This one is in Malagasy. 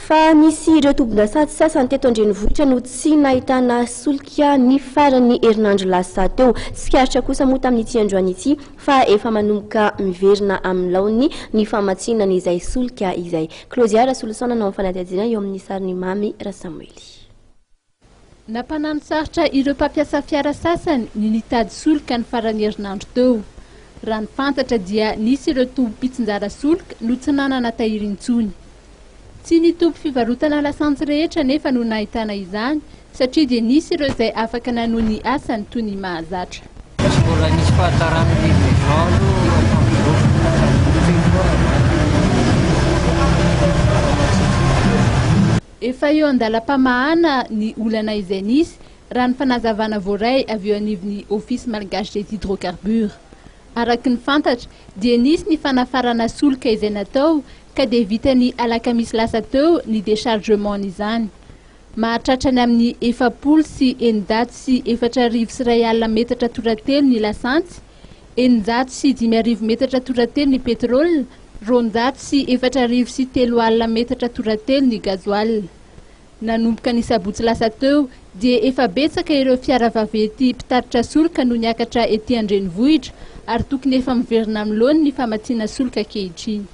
Fa nisy ireo tombon-dasantsy sasany teto an-drenivohitra no tsy nahitana solika ny farany herinandro lasa teo. Tsikaritra kosa moa tamin'ity androany ity fa efa manomboka miverina amin'ny laony ny famatsinana izay solika izay. Closiara Solution nanao fanadihadiana eo amin'ny sariny Mamy Rasamuely. Nampanano-tsaritra ireo mpampiasa fiara sasany ny nitady solika ny farany herinandro teo. Raha ny fantatra dia nisy ireo tompom-pitsinjara solika no tsy nanana tahiry intsony. Tsy nitompo fivarotana lasantsy rehetra nefa no nahitana izany satria dia nisy ireo izay afaka nanohy ny asany toy ny mahazatra. Efa eo andalam-pamahana ny olana izay nisy raha ny fanazavana voaray avy eo anivon'ny Office Malgache des Hydrocarbures. Araka ny fantatra dia nisy ny fanafarana solika izay natao ka dia vitany alakamisy lasa teo ny déchargement izany. Mahatratra ny amin'ny 700 sy 904 metatra toratelo ny lasantsy, 900 sy 500 metatra toratelo ny pétrole, 200 sy 400 sy 3 metatra toratelo ny gazoil. Nanomboka ny sabotsy lasa teo dia efa betsaka ireo fiara vaventy mpitatitra solika no niakatra ety an-drenivohitra ary tokony efa miverina amin'ny laony ny famatsiana solika ankehitriny.